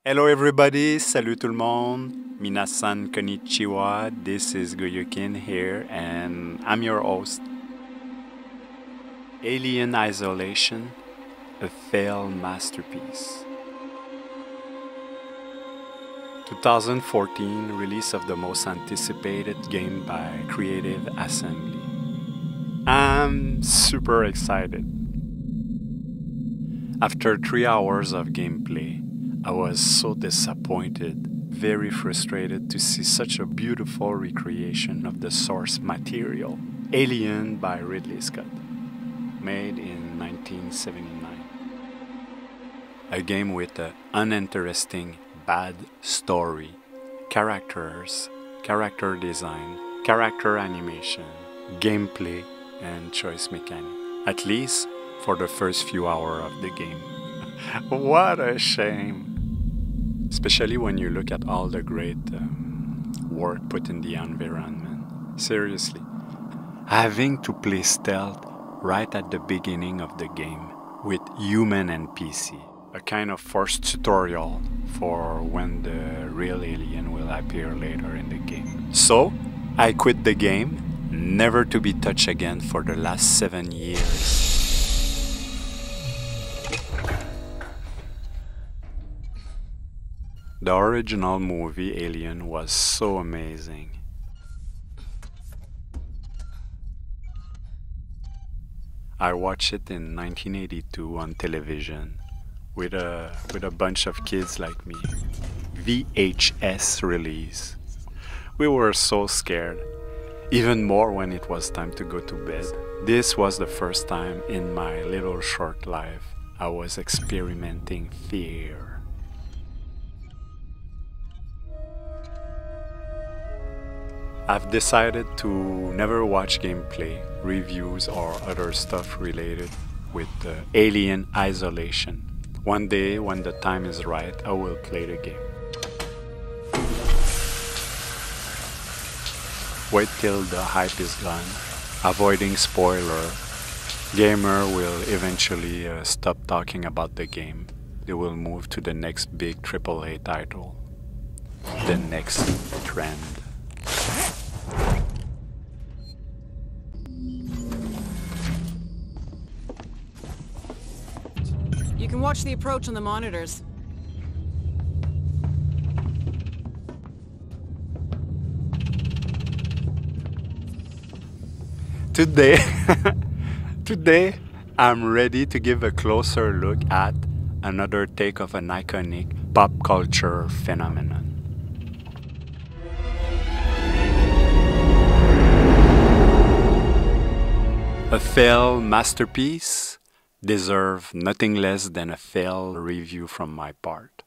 Hello everybody, salut tout le monde, minasan konnichiwa, this is GOYOKIN here and I'm your host. Alien Isolation, a failed masterpiece. 2014 release of the most anticipated game by Creative Assembly. I'm super excited. After 3 hours of gameplay, I was so disappointed, very frustrated to see such a beautiful recreation of the source material, Alien by Ridley Scott, made in 1979. A game with an uninteresting, bad story, characters, character design, character animation, gameplay, and choice mechanic, at least for the first few hours of the game. What a shame! Especially when you look at all the great work put in the environment. Seriously, having to play stealth right at the beginning of the game with human NPC, a kind of forced tutorial for when the real alien will appear later in the game. So, I quit the game, never to be touched again for the last 7 years. The original movie Alien was so amazing. I watched it in 1982 on television with a bunch of kids like me. VHS release. We were so scared, even more when it was time to go to bed. This was the first time in my little short life I was experimenting fear. I've decided to never watch gameplay, reviews, or other stuff related with Alien Isolation. One day, when the time is right, I will play the game. Wait till the hype is gone, avoiding spoiler. Gamer will eventually stop talking about the game. They will move to the next big AAA title, the next trend. You can watch the approach on the monitors. Today, I'm ready to give a closer look at another take of an iconic pop culture phenomenon. A failed masterpiece deserve nothing less than a failed review from my part.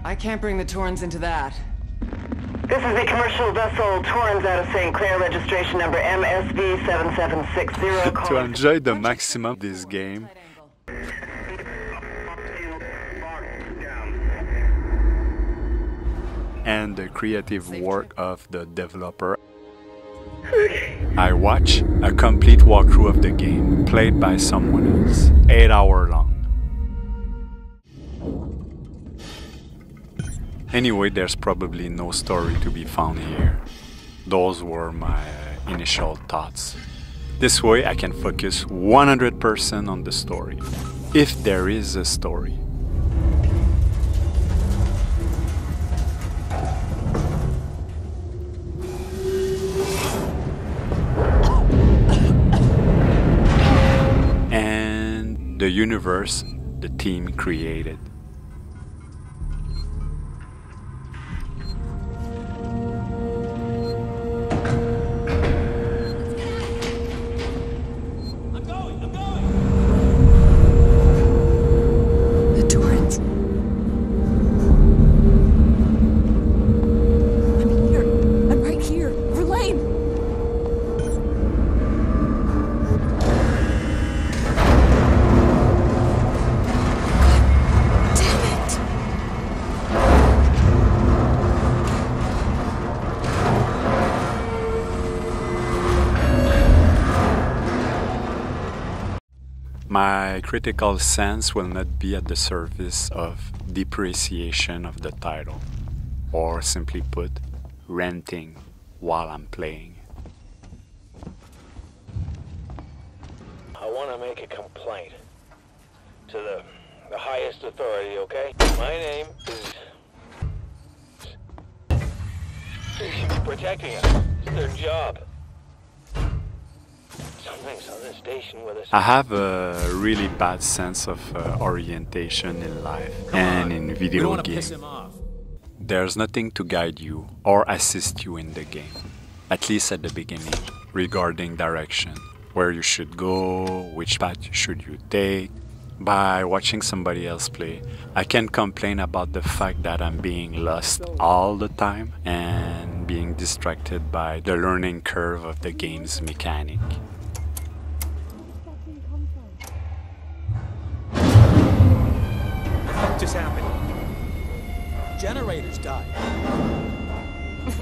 I can't bring the Torrens into that. This is the commercial vessel Torrens out of St. Clair, registration number MSV 7760. To enjoy the maximum of this game, and the creative work of the developer, I watch a complete walkthrough of the game played by someone else, 8 hours long. Anyway, there's probably no story to be found here. Those were my initial thoughts. This way I can focus 100% on the story, if there is a story. The universe the team created. I'm going! The Torrens. I'm here. I'm right here. Verlaine! My critical sense will not be at the service of depreciation of the title, or simply put, renting while I'm playing. I want to make a complaint to the highest authority, okay? My name is... They should be protecting us. It's their job. Something's on this station with us. I have a really bad sense of orientation in life and in video games. There's nothing to guide you or assist you in the game, at least at the beginning, regarding direction, where you should go, which path should you take. By watching somebody else play, I can complain about the fact that I'm being lost all the time and being distracted by the learning curve of the game's mechanic. What just happened? Generators died.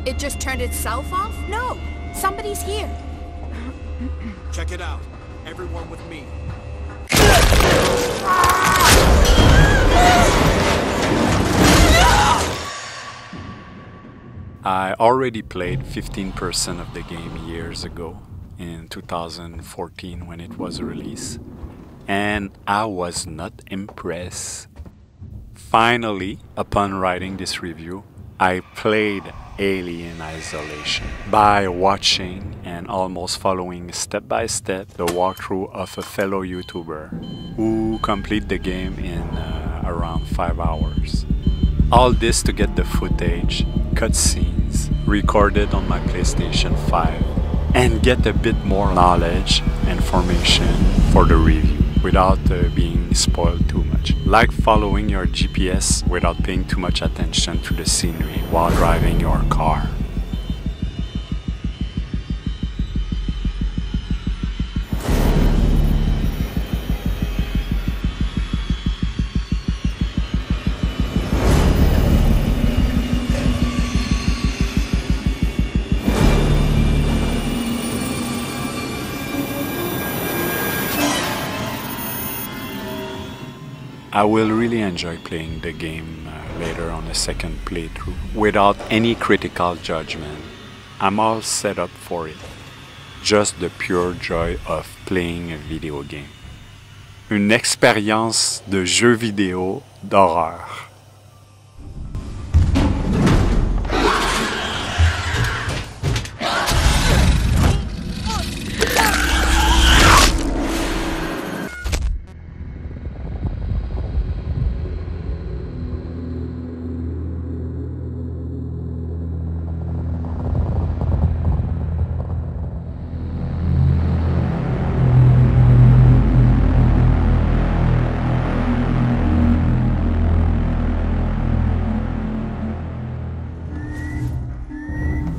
It just turned itself off? No, somebody's here. Check it out. Everyone with me. I already played 15% of the game years ago, in 2014 when it was released, and I was not impressed. Finally, upon writing this review, I played Alien Isolation by watching and almost following step by step the walkthrough of a fellow YouTuber who completed the game in around 5 hours. All this to get the footage, cutscenes recorded on my PlayStation 5 and get a bit more knowledge, information for the review without being spoiled too much. Like following your GPS without paying too much attention to the scenery while driving your car. I will really enjoy playing the game later on a second playthrough without any critical judgment. I'm all set up for it. Just the pure joy of playing a video game. Une expérience de jeu vidéo d'horreur.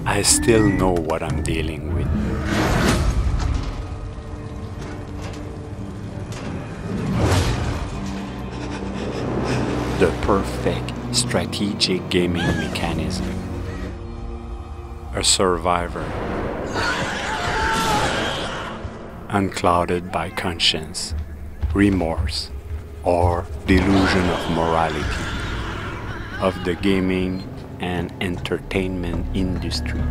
I still know what I'm dealing with. The perfect strategic gaming mechanism. A survivor. Unclouded by conscience, remorse, or delusion of morality. Of the gaming and entertainment industry.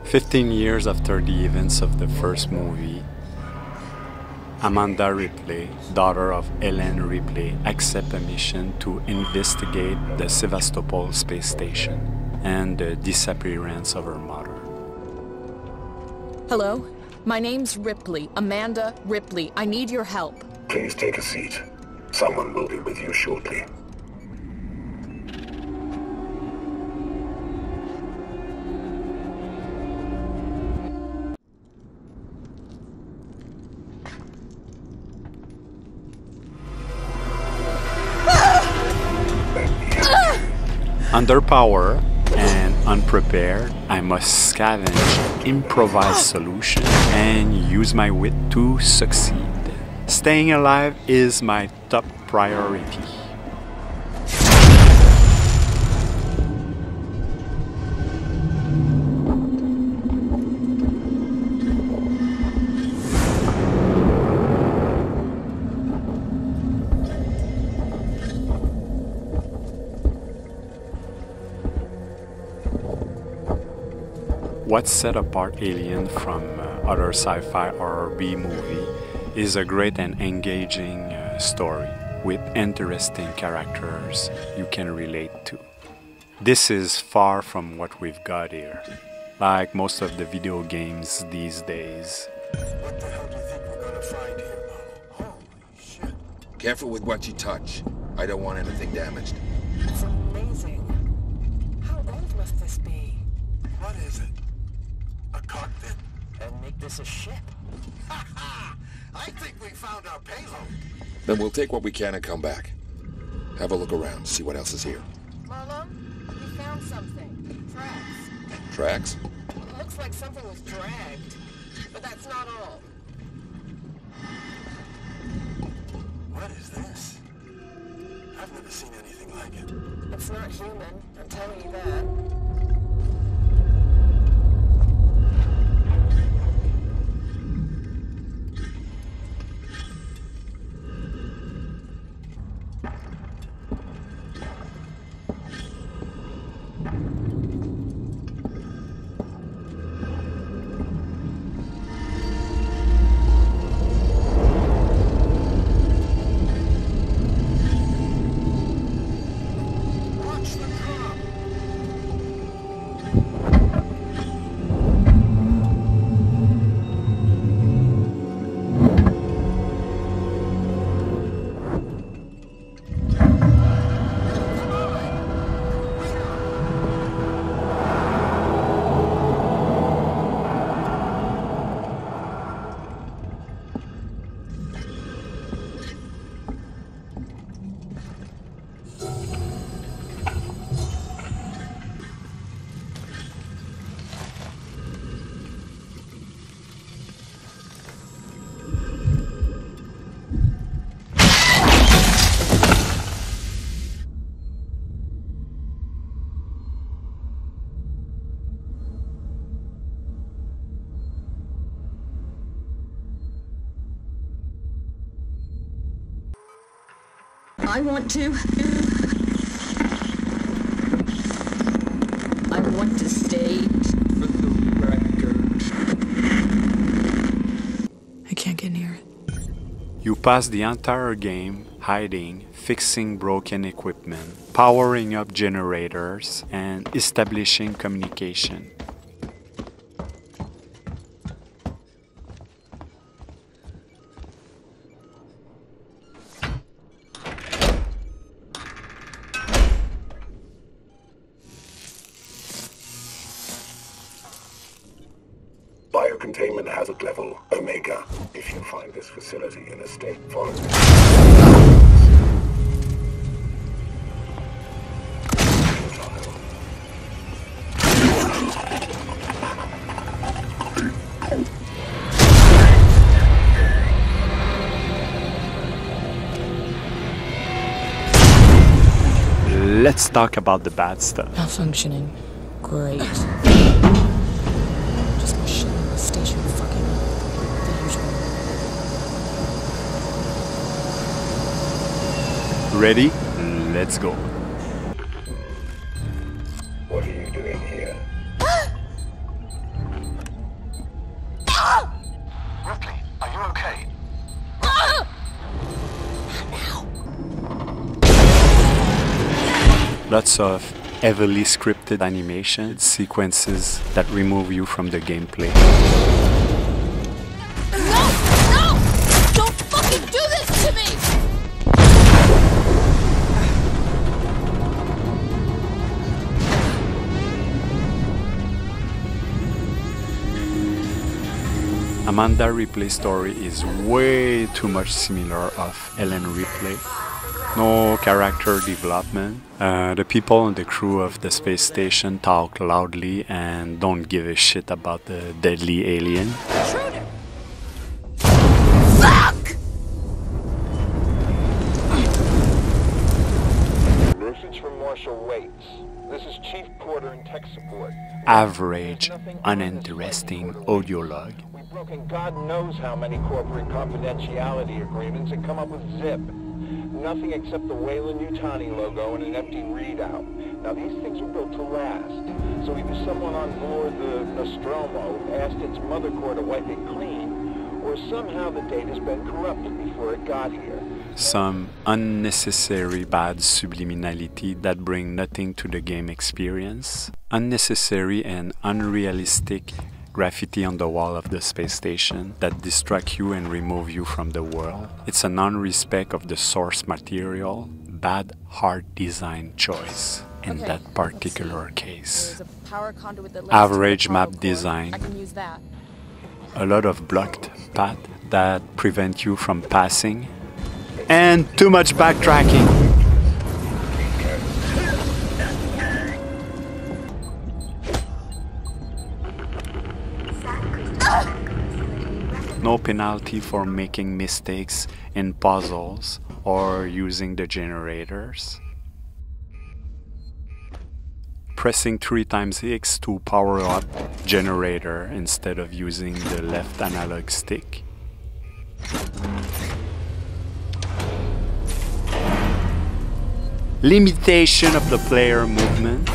15 years after the events of the first movie, Amanda Ripley, daughter of Ellen Ripley, accepts a mission to investigate the Sevastopol space station and the disappearance of her mother. Hello? My name's Ripley, Amanda Ripley. I need your help. Please take a seat. Someone will be with you shortly. Under power and unprepared, I must scavenge, improvise solutions, and use my wit to succeed. Staying alive is my top priority. What set apart Alien from other sci-fi or B-movie is a great and engaging story with interesting characters you can relate to. This is far from what we've got here, like most of the video games these days. What the hell do you think we're gonna find here, Mom? Holy shit. Careful with what you touch. I don't want anything damaged. It's amazing. How old must this be? What is it? A cockpit? And make this a ship. Ha ha! I think we found our payload. Then we'll take what we can and come back. Have a look around, see what else is here. Marlo, we found something. Tracks. Tracks? Looks like something was dragged. But that's not all. What is this? I've never seen anything like it. It's not human, I'm telling you that. Watch the drop! I want to state for the record. I can't get near it. You pass the entire game hiding, fixing broken equipment, powering up generators, and establishing communication. Biocontainment hazard level Omega. If you find this facility in a state following. Let's talk about the bad stuff. Malfunctioning. Great. Just go shit in the station fucking the usual. Ready? Let's go. What are you doing here? Ripley, are you okay? Lots of heavily scripted animation sequences that remove you from the gameplay. No! No! Don't fucking do this to me! Amanda Ripley's story is way too much similar of Ellen Ripley. No character development. The people on the crew of the space station talk loudly and don't give a shit about the deadly alien. Intruder! Fuck! Message from Marshal Waits. This is Chief Porter in tech support. Average, uninteresting audio log. We've broken God knows how many corporate confidentiality agreements and come up with zip. nothing except the Weyland-Yutani logo and an empty readout. Now, these things were built to last. So either someone on board the Nostromo asked its mother core to wipe it clean, or somehow the data's been corrupted before it got here. Some unnecessary bad subliminality that bring nothing to the game experience. Unnecessary and unrealistic graffiti on the wall of the space station that distract you and remove you from the world. It's a non-respect of the source material. Bad hard design choice in that particular case. Average map design. A lot of blocked paths that prevent you from passing. And too much backtracking. No penalty for making mistakes in puzzles or using the generators. Pressing 3 times X to power up generator instead of using the left analog stick. Limitation of the player movement.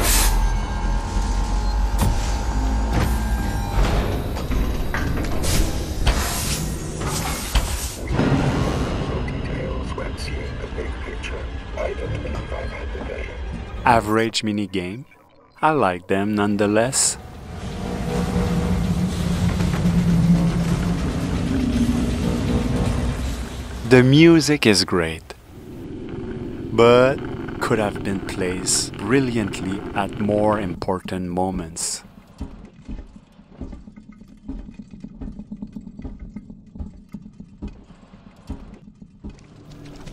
Average minigame. I like them nonetheless. The music is great, but could have been placed brilliantly at more important moments.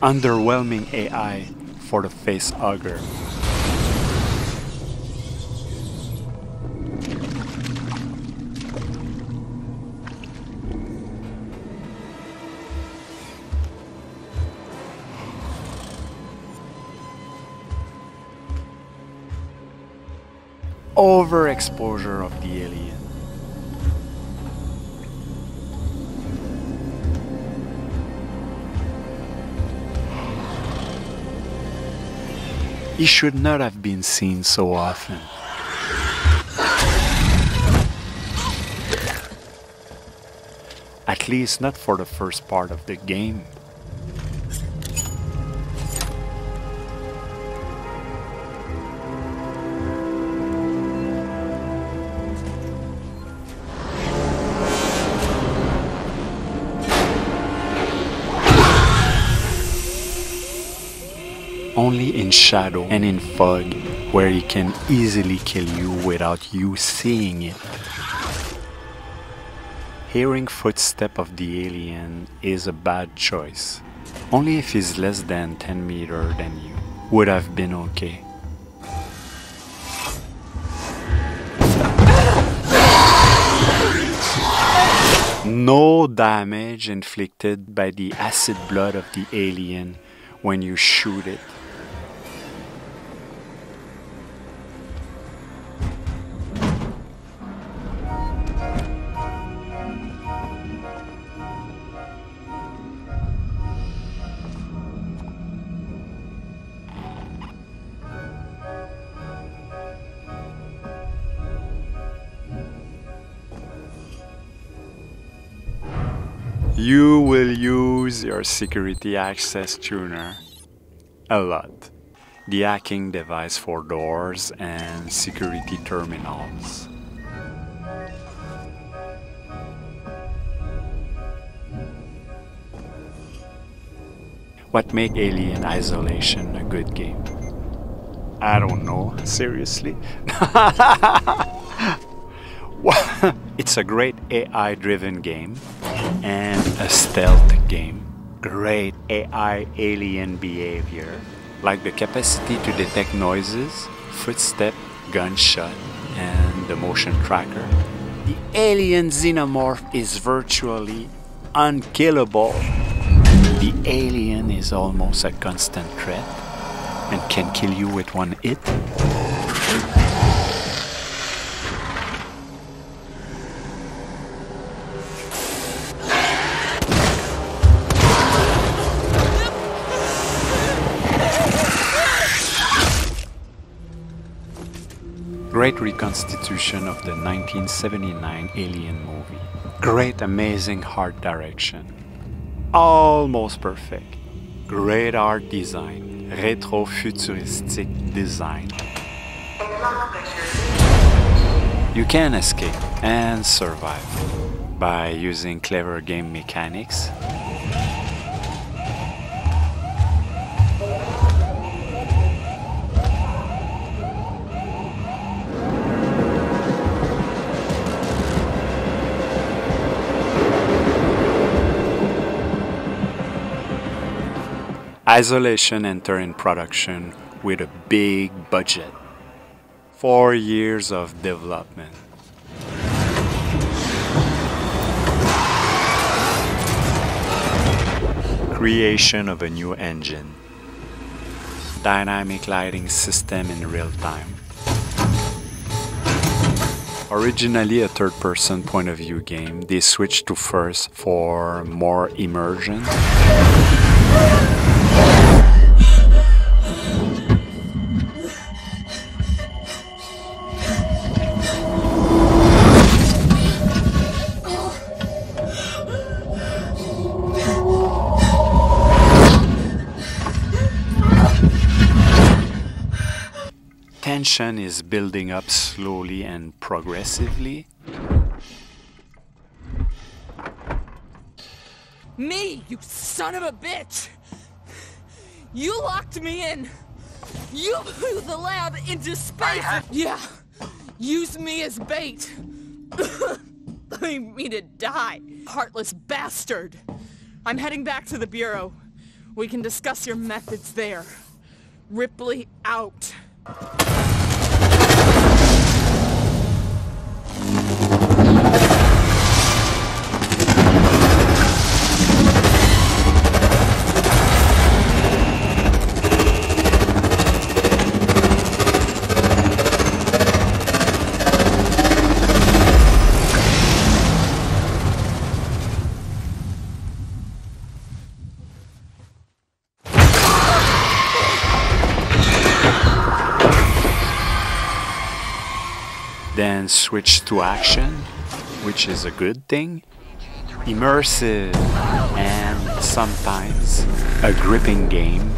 Underwhelming AI for the face hugger. Overexposure of the alien. He should not have been seen so often. At least not for the first part of the game. Only in shadow and in fog, where he can easily kill you without you seeing it. Hearing footsteps of the alien is a bad choice. Only if he's less than 10 meters than you would have been okay. No damage inflicted by the acid blood of the alien when you shoot it. You will use your security access tuner a lot. The hacking device for doors and security terminals. What makes Alien Isolation a good game? I don't know, seriously. It's a great AI-driven game and a stealth game. Great AI alien behavior, like the capacity to detect noises, footstep, gunshot, and the motion tracker. The alien xenomorph is virtually unkillable. The alien is almost a constant threat and can kill you with one hit. great reconstitution of the 1979 Alien movie. Great, amazing art direction. Almost perfect. Great art design. Retro-futuristic design. You can escape and survive by using clever game mechanics. Isolation entered in production with a big budget. 4 years of development. Creation of a new engine. Dynamic lighting system in real time. Originally a third-person point of view game, they switched to first for more immersion. Tension is building up slowly and progressively. Me, you son of a bitch! You locked me in! You blew the lab into space! Yeah, use me as bait! Leave me to die, heartless bastard! I'm heading back to the Bureau. We can discuss your methods there. Ripley out. Then switch to action, which is a good thing. Immersive and sometimes a gripping game.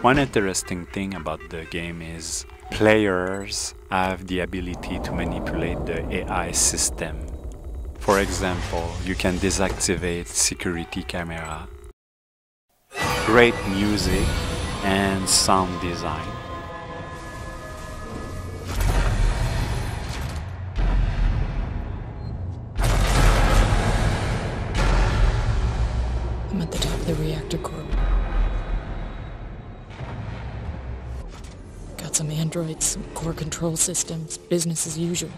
One interesting thing about the game is players have the ability to manipulate the AI system. For example, you can deactivate security camera. Great music and sound design. I'm at the top of the reactor core. Got some androids, some core control systems, business as usual.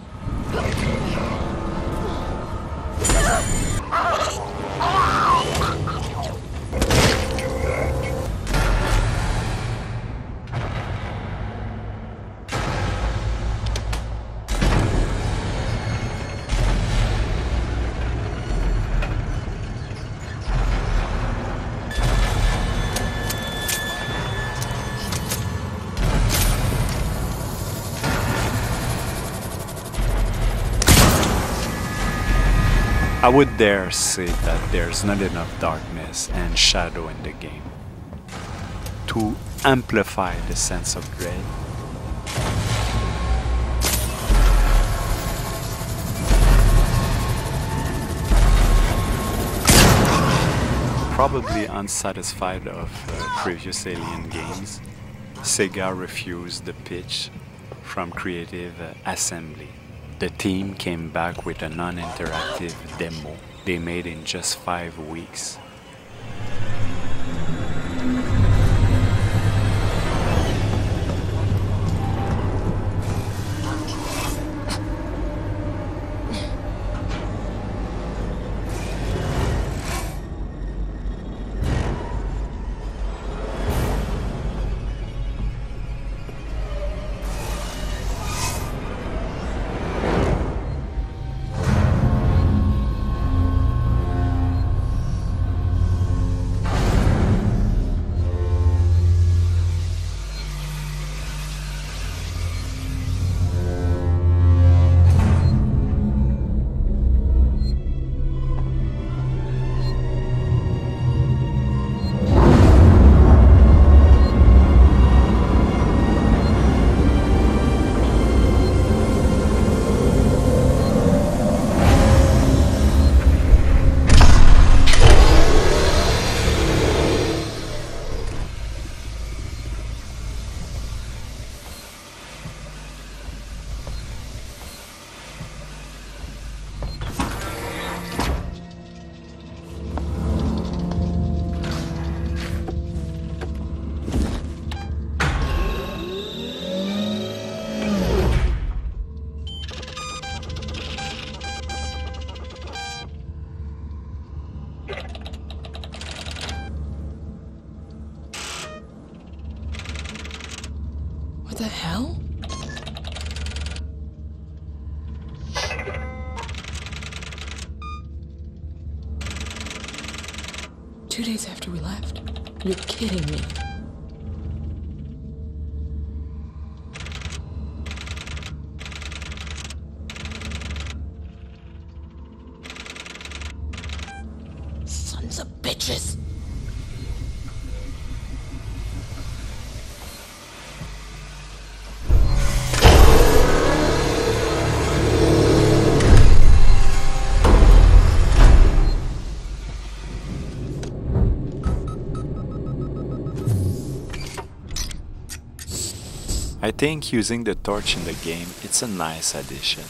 I would dare say that there's not enough darkness and shadow in the game to amplify the sense of dread. Probably unsatisfied of previous Alien games, Sega refused the pitch from Creative Assembly. The team came back with a non-interactive demo they made in just 5 weeks. What the hell? Two days after we left? You're kidding me. Sons of bitches. I think using the torch in the game, it's a nice addition.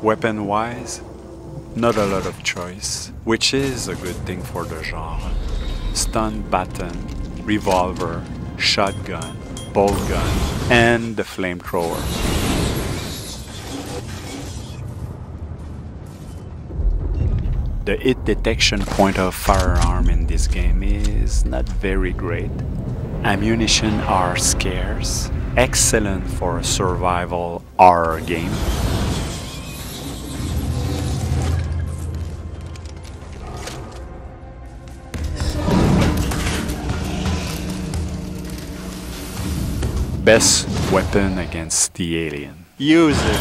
Weapon-wise, not a lot of choice, which is a good thing for the genre. Stun baton, revolver, shotgun, bolt gun, and the flamethrower. The hit detection point of firearm in this game is not very great. Ammunition are scarce, excellent for a survival horror game. Best weapon against the alien. Use it!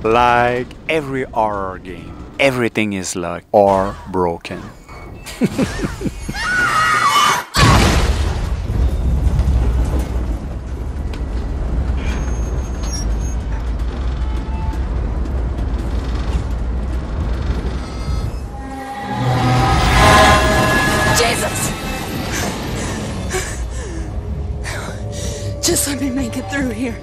Like every horror game, everything is luck or broken. Just let me make it through here.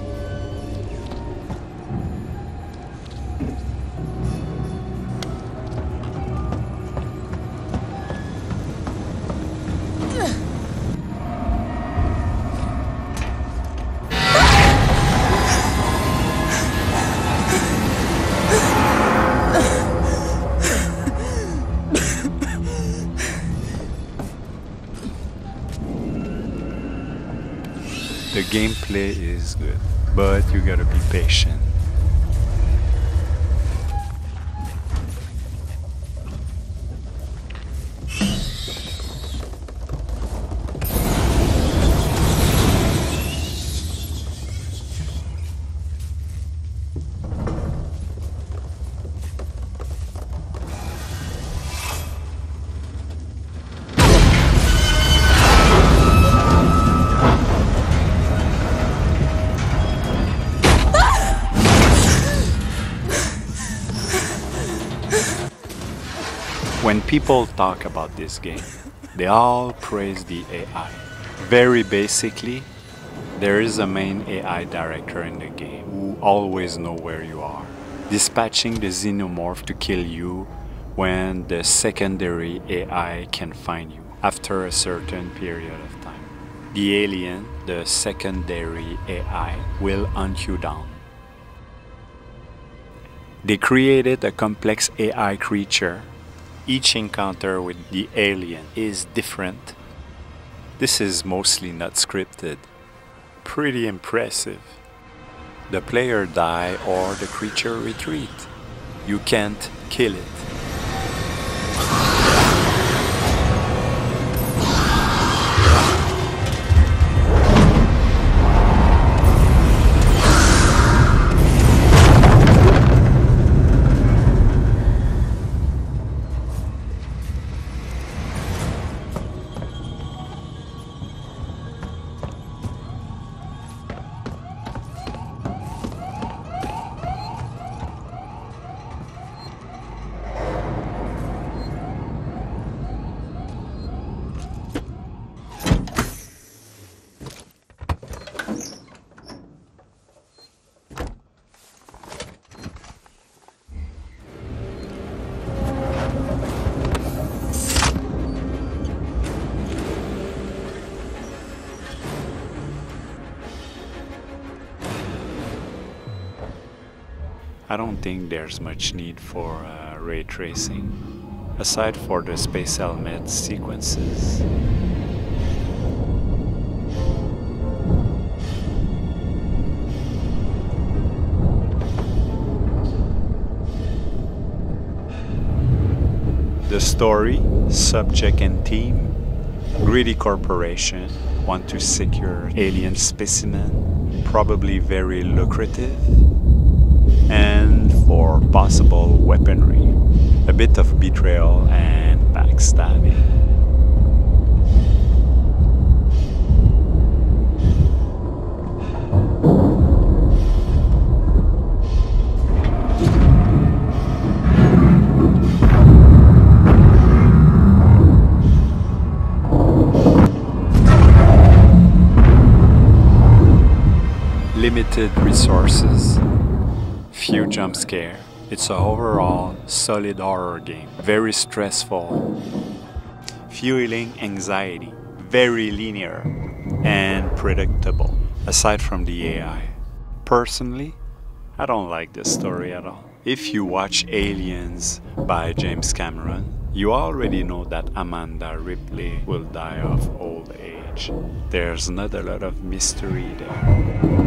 The gameplay is good, but you gotta be patient. When people talk about this game, they all praise the AI. Very basically, there is a main AI director in the game who always knows where you are, dispatching the xenomorph to kill you when the secondary AI can find you after a certain period of time. The alien, the secondary AI, will hunt you down. They created a complex AI creature. Each encounter with the alien is different. This is mostly not scripted. Pretty impressive. The player die or the creature retreat. You can't kill it. I don't think there's much need for ray tracing, aside for the space helmet sequences. The story, subject and theme. Greedy corporation want to secure alien specimen, probably very lucrative, and for possible weaponry, a bit of betrayal and backstabbing. Limited resources, few jump scare. It's an overall solid horror game, very stressful, fueling anxiety, very linear and predictable, aside from the AI. Personally, I don't like this story at all. If you watch Aliens by James Cameron, you already know that Amanda Ripley will die of old age. There's not a lot of mystery there.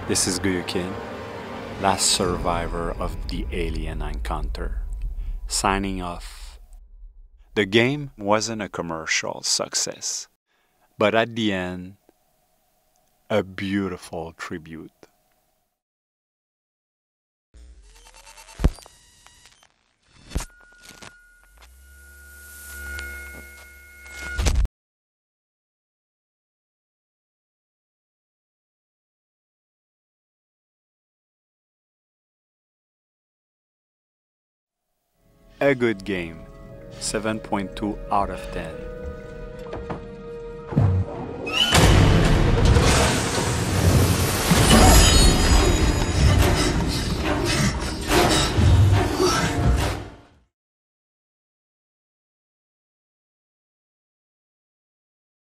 This is GOYOKIN, last survivor of the alien encounter, signing off. The game wasn't a commercial success, but at the end, a beautiful tribute. A good game, 7.2 out of 10.